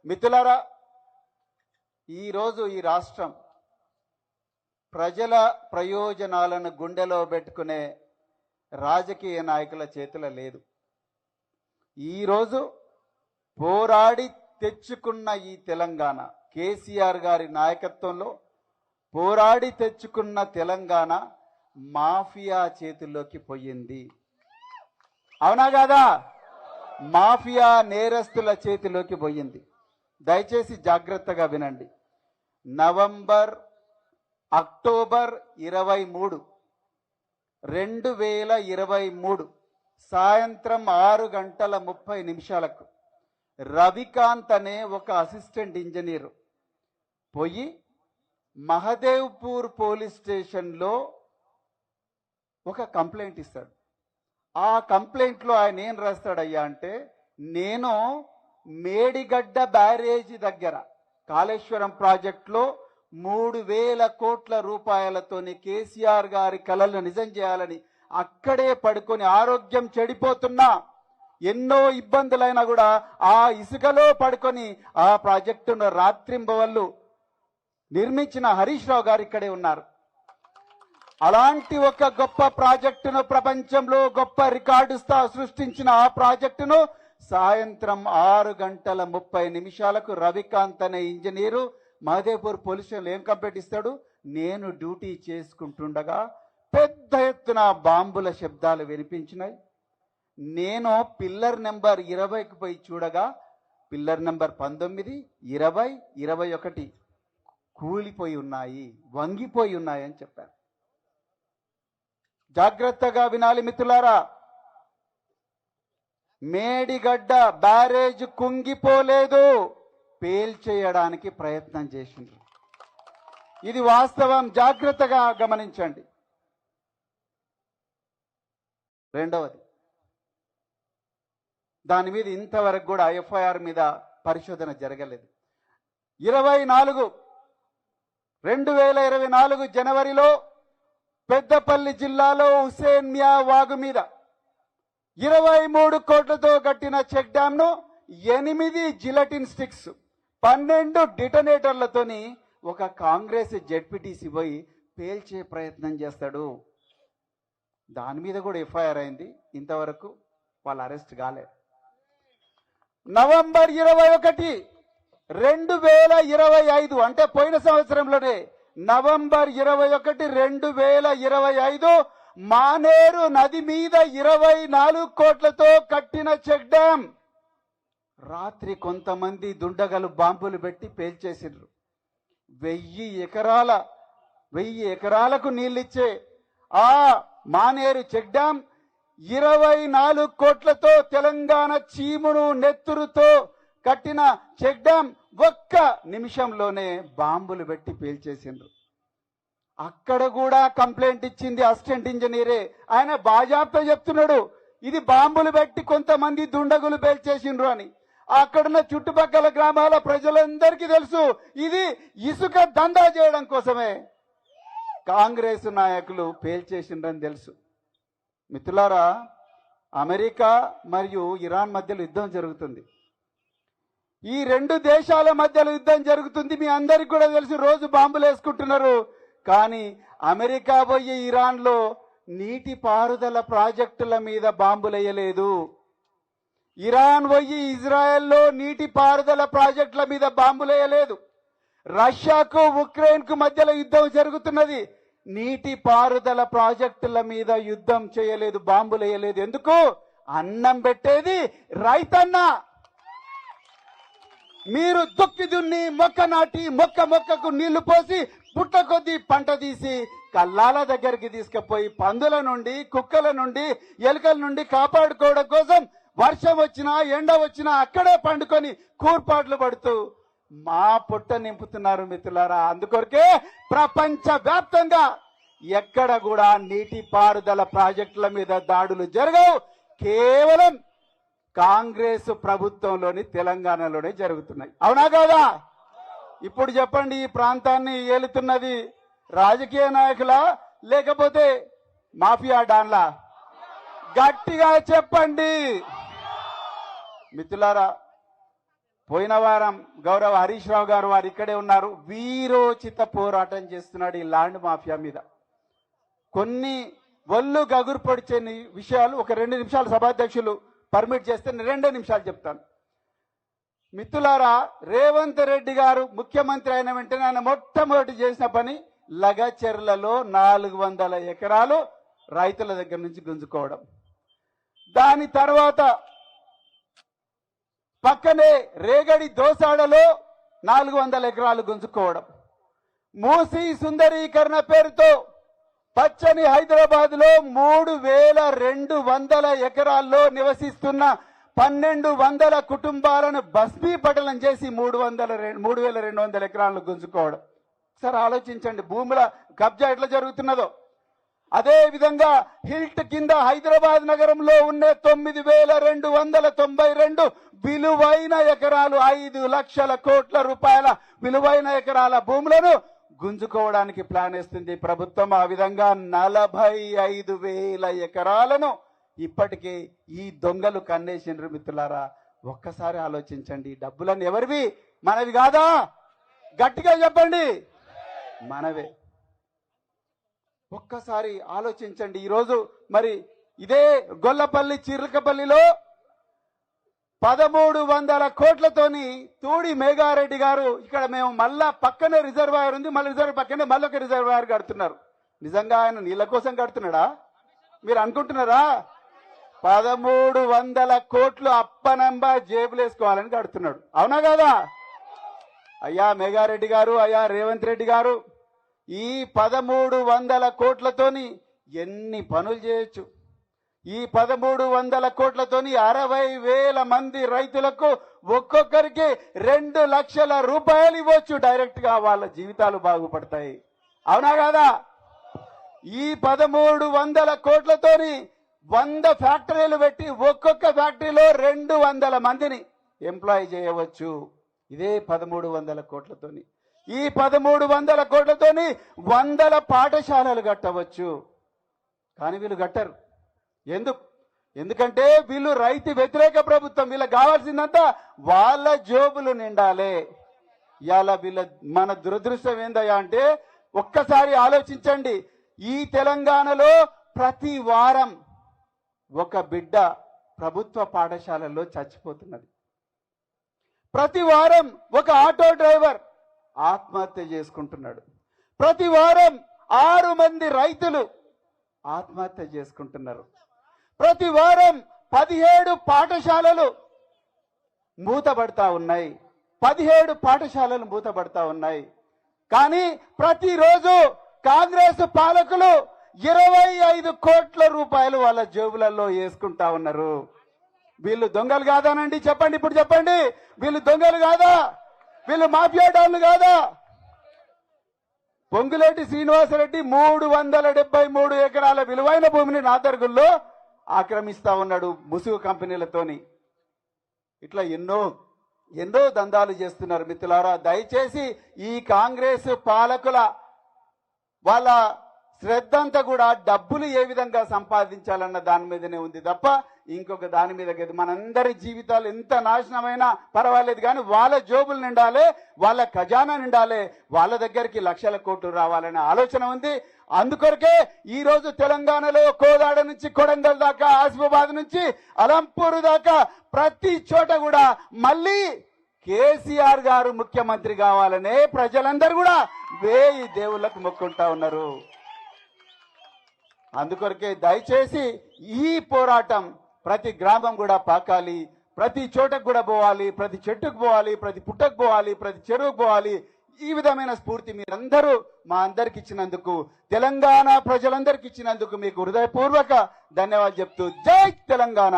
మిత్రులారా, ఈరోజు ఈ రాష్ట్రం ప్రజల ప్రయోజనాలను గుండెలో పెట్టుకునే రాజకీయ నాయకుల చేతుల లేదు. ఈరోజు పోరాడి తెచ్చుకున్న ఈ తెలంగాణ, కేసీఆర్ గారి నాయకత్వంలో పోరాడి తెచ్చుకున్న తెలంగాణ మాఫియా చేతుల్లోకి పోయింది. అవునా కాదా? మాఫియా నేరస్తుల చేతిలోకి పోయింది. దయచేసి జాగ్రత్తగా వినండి. అక్టోబర్ 23, 2023 సాయంత్రం 6:30 రవికాంత్ అనే ఒక అసిస్టెంట్ ఇంజనీర్ పోయి మహదేవ్పూర్ పోలీస్ స్టేషన్లో ఒక కంప్లైంట్ ఇస్తాడు. ఆ కంప్లైంట్లో ఆయన ఏం రాస్తాడయ్యా అంటే, నేను మేడిగడ్డ బ్యారేజీ దగ్గర కాళేశ్వరం ప్రాజెక్టులో 3,000 కోట్ల రూపాయలతోని కేసీఆర్ గారి కలలను నిజం చేయాలని అక్కడే పడుకొని ఆరోగ్యం చెడిపోతున్నా, ఎన్నో ఇబ్బందులైనా కూడా ఆ ఇసుకలో పడుకొని ఆ ప్రాజెక్టును రాత్రింబవళ్ళు నిర్మించిన హరీష్ రావు గారు ఇక్కడే ఉన్నారు. అలాంటి ఒక గొప్ప ప్రాజెక్టును, ప్రపంచంలో గొప్ప రికార్డు సృష్టించిన ఆ ప్రాజెక్టును సాయంత్రం 6:30 రవికాంత్ అనే ఇంజనీరు మహదేవ్పూర్ పోలీస్ స్టేషన్లో ఏం కంప్లైంట్ ఇస్తాడు? నేను డ్యూటీ చేసుకుంటుండగా పెద్ద ఎత్తున బాంబుల శబ్దాలు వినిపించినాయి. నేను పిల్లర్ నెంబర్ 20కి పోయి చూడగా పిల్లర్ నెంబర్ 19, 20, 21 కూలిపోయి ఉన్నాయి, వంగిపోయి ఉన్నాయి అని చెప్పారు. జాగ్రత్తగా వినాలి మిత్రులారా. మేడిగడ్డ బ్యారేజ్ కుంగిపోలేదు, పేల్చేయడానికి ప్రయత్నం చేసిండ్రు. ఇది వాస్తవం, జాగ్రత్తగా గమనించండి. రెండవది, దాని మీద ఇంతవరకు కూడా ఎఫ్ఐఆర్ మీద పరిశోధన జరగలేదు. 2024 జనవరిలో పెద్దపల్లి జిల్లాలో హుసేన్ మియా వాగు మీద 23 కోట్లతో కట్టిన చెక్ డ్యామ్ను 8 జిలటిన్ స్టిక్స్, 12 డిటనేటర్లతోని ఒక కాంగ్రెస్ జెడ్పీటీసీ పోయి పేల్చే ప్రయత్నం చేస్తాడు. దాని మీద కూడా ఎఫ్ఐఆర్ అయింది. ఇంతవరకు వాళ్ళు అరెస్ట్ కాలే. నవంబర్ 21, 2025 అంటే పోయిన సంవత్సరంలోనే నవంబర్ 21, 2025 మానేరు నది మీద 24 కోట్లతో కట్టిన చెక్ డ్యామ్ రాత్రి కొంతమంది దుండగలు బాంబులు పెట్టి పేల్చేసిండ్రు. 1000 ఎకరాలకు నీళ్ళిచ్చే ఆ మానేరు చెక్ డ్యామ్ 24 కోట్లతో తెలంగాణ చీమును నెత్తురుతో కట్టిన చెక్ డ్యామ్ ఒక్క నిమిషంలోనే బాంబులు పెట్టి పేల్చేసిండ్రు. అక్కడ కూడా కంప్లైంట్ ఇచ్చింది అసిస్టెంట్ ఇంజనీరే. ఆయన బాజాప్తో చెప్తున్నాడు, ఇది బాంబులు పెట్టి కొంతమంది దుండగులు పేల్చేసిండ్రు అని. అక్కడున్న చుట్టుపక్కల గ్రామాల ప్రజలందరికీ తెలుసు, ఇది ఇసుక దందా చేయడం కోసమే కాంగ్రెస్ నాయకులు పేల్చేసిండ్రని తెలుసు. మిత్రులారా, అమెరికా మరియు ఇరాన్ మధ్యలో యుద్ధం జరుగుతుంది. ఈ 2 దేశాల మధ్యలో యుద్ధం జరుగుతుంది. మీ అందరికి కూడా తెలుసు, రోజు బాంబులు వేసుకుంటున్నారు. కానీ అమెరికా పోయి ఇరాన్లో నీటి పారుదల ప్రాజెక్టుల మీద బాంబులు వేయలేదు. ఇరాన్ పోయి ఇజ్రాయెల్లో నీటి పారుదల ప్రాజెక్టుల మీద బాంబులు వేయలేదు. రష్యాకు ఉక్రెయిన్కు మధ్యలో యుద్ధం జరుగుతున్నది, నీటి పారుదల ప్రాజెక్టుల మీద యుద్ధం చేయలేదు, బాంబులు వేయలేదు. ఎందుకు? అన్నం పెట్టేది రైతన్న. మీరు దుక్కి దున్ని మొక్క నాటి మొక్కకు నీళ్లు పోసి పుట్ట కొద్దీ పంట తీసి కల్లాల దగ్గరికి తీసుకుపోయి పందుల నుండి, కుక్కల నుండి, ఎలుకల నుండి కాపాడుకోవడం కోసం వర్షం వచ్చినా ఎండ వచ్చినా అక్కడే పండుకొని కూర్పాట్లు పడుతూ మా పొట్ట నింపుతున్నారు మిత్రులారా. అందుకొరకే ప్రపంచ వ్యాప్తంగా ఎక్కడ కూడా నీటి పారుదల ప్రాజెక్టుల మీద దాడులు జరగవు. కేవలం కాంగ్రెస్ ప్రభుత్వంలోని తెలంగాణలోనే జరుగుతున్నాయి. అవునా కాదా? ఇప్పుడు చెప్పండి, ఈ ప్రాంతాన్ని ఏలుతున్నది రాజకీయ నాయకులా లేకపోతే మాఫియా డాన్లా? గట్టిగా చెప్పండి మిత్రులారా. పోయిన వారం గౌరవ హరీష్ రావు గారు వారు ఇక్కడే ఉన్నారు. వీరోచిత పోరాటం చేస్తున్నాడు ఈ ల్యాండ్ మాఫియా మీద. కొన్ని ఒళ్ళు గగురు పొడిచే విషయాలు ఒక 2 నిమిషాలు సభాధ్యక్షులు పర్మిట్ చేస్తే 2 నిమిషాలు చెప్తాను. మిత్రులారా, రేవంత్ రెడ్డి గారు ముఖ్యమంత్రి అయిన వెంటనే ఆయన మొట్టమొదటి చేసిన పని లగచెర్లలో 400 ఎకరాలు రైతుల దగ్గర నుంచి గుంజుకోవడం. దాని తర్వాత పక్కనే రేగడి దోసాడలో 400 ఎకరాలు గుంజుకోవడం. మూసీ సుందరీకరణ పేరుతో పచ్చని హైదరాబాద్ లో 3200 ఎకరాల్లో నివసిస్తున్న 1200 కుటుంబాలను భస్మీపటలం చేసి 3200 ఎకరాలను గుంజుకోవడం. ఒకసారి ఆలోచించండి భూముల కబ్జా ఎట్లా జరుగుతున్నదో. అదే విధంగా హిల్ట్ కింద హైదరాబాద్ నగరంలో ఉన్న 9292 విలువైన ఎకరాలు 5 లక్షల కోట్ల రూపాయల విలువైన ఎకరాల భూములను గుంజుకోవడానికి ప్లాన్ వేస్తుంది ప్రభుత్వం. ఆ విధంగా 45,000 ఎకరాలను ఇప్పటికే ఈ దొంగలు కన్నేసిండ్రు. మిత్రులారా, ఒక్కసారి ఆలోచించండి. డబ్బులను ఎవరివి? మనవి కాదా? గట్టిగా చెప్పండి, మనవే. ఒక్కసారి ఆలోచించండి. ఈరోజు మరి ఇదే గొల్లపల్లి చిర్లకపల్లిలో 1300 కోట్లతోని తూడి మేఘారెడ్డి గారు ఇక్కడ మేము మళ్ళా పక్కనే రిజర్వాయర్ ఉంది, మళ్ళీ రిజర్వ్ పక్కనే మళ్ళీ ఒక రిజర్వాయర్ కడుతున్నారు. నిజంగా ఆయన నీళ్ళ కోసం కడుతున్నాడా మీరు అనుకుంటున్నారా? 1300 కోట్లు అప్పనంబా జేబులేసుకోవాలని కడుతున్నాడు. అవునా కాదా? అయ్యా మేఘారెడ్డి గారు, అయ్యా రేవంత్ రెడ్డి గారు, ఈ 1300 కోట్లతోని ఎన్ని పనులు చేయొచ్చు? ఈ 1300 కోట్లతోని 60,000 మంది రైతులకు ఒక్కొక్కరికి 2 లక్షల రూపాయలు ఇవ్వచ్చు. డైరెక్ట్ గా వాళ్ళ జీవితాలు బాగుపడతాయి. అవునా కాదా? ఈ 1300 కోట్లతోని 100 ఫ్యాక్టరీలు పెట్టి ఒక్కొక్క ఫ్యాక్టరీలో 200 మందిని ఎంప్లాయ్ చేయవచ్చు. ఇదే 1300 కోట్లతోని. ఈ 1300 కోట్లతోని 100 పాఠశాలలు కట్టవచ్చు. కానీ వీళ్ళు కట్టరు. ఎందుకంటే వీళ్ళు రైతు వ్యతిరేక ప్రభుత్వం. వీళ్ళకి కావాల్సిందంతా వాళ్ళ జోబులు నిండాలి. ఇవాళ మన దురదృష్టం ఏందయ్యా అంటే, ఒక్కసారి ఆలోచించండి. ఈ తెలంగాణలో ప్రతి వారం ఒక బిడ్డ ప్రభుత్వ పాఠశాలల్లో చచ్చిపోతున్నది. ప్రతి వారం ఒక ఆటో డ్రైవర్ ఆత్మహత్య చేసుకుంటున్నాడు. ప్రతి వారం 6 మంది రైతులు ఆత్మహత్య చేసుకుంటున్నారు. ప్రతి వారం 17 పాఠశాలలు మూతబడతా ఉన్నాయి. 17 పాఠశాలలు మూతబడతా ఉన్నాయి. కానీ ప్రతిరోజు కాంగ్రెస్ పాలకులు 25 కోట్ల రూపాయలు వాళ్ళ జేబులలో వేసుకుంటా ఉన్నారు. వీళ్ళు దొంగలు కాదానండి? చెప్పండి, ఇప్పుడు చెప్పండి. వీళ్ళు దొంగలు కాదా? వీళ్ళు మాఫియా డాన్లు కాదా? పొంగులేటి శ్రీనివాసరెడ్డి 373 ఎకరాల విలువైన భూమిని నాదర్గుల్లో ఆక్రమిస్తా ఉన్నాడు ముసుగు కంపెనీలతోని. ఇట్లా ఎన్నో దందాలు చేస్తున్నారు. మిత్రులారా, దయచేసి ఈ కాంగ్రెస్ పాలకుల వాళ్ళ శ్రద్ధ అంతా కూడా డబ్బులు ఏ విధంగా సంపాదించాలన్న దాని మీదనే ఉంది తప్ప ఇంకొక దాని మీద కాదు. మనందరి జీవితాలు ఎంత నాశనమైనా పర్వాలేదు, కానీ వాళ్ళ జోబులు నిండాలి, వాళ్ళ ఖజానా నిండాలి, వాళ్ళ దగ్గరికి లక్షల కోట్లు రావాలనే ఆలోచన ఉంది. అందుకొరకే ఈ రోజు తెలంగాణలో కోదాడ నుంచి కొడంగల్ దాకా, ఆసిఫాబాద్ నుంచి అలంపూర్ దాకా ప్రతి చోట కూడా మళ్ళీ కేసీఆర్ గారు ముఖ్యమంత్రి కావాలనే ప్రజలందరూ కూడా 1000 దేవుళ్ళకు మొక్కుంటా ఉన్నారు. అందుకొరకే దయచేసి ఈ పోరాటం ప్రతి గ్రామం కూడా పాకాలి, ప్రతి చోటకు కూడా పోవాలి, ప్రతి చెట్టుకు పోవాలి, ప్రతి పుట్టకు పోవాలి, ప్రతి చెరువుకు పోవాలి. ఈ విధమైన స్ఫూర్తి మీరందరూ మా అందరికి ఇచ్చినందుకు, తెలంగాణ ప్రజలందరికి ఇచ్చినందుకు మీకు హృదయపూర్వక ధన్యవాదాలు చెప్తూ జై తెలంగాణ.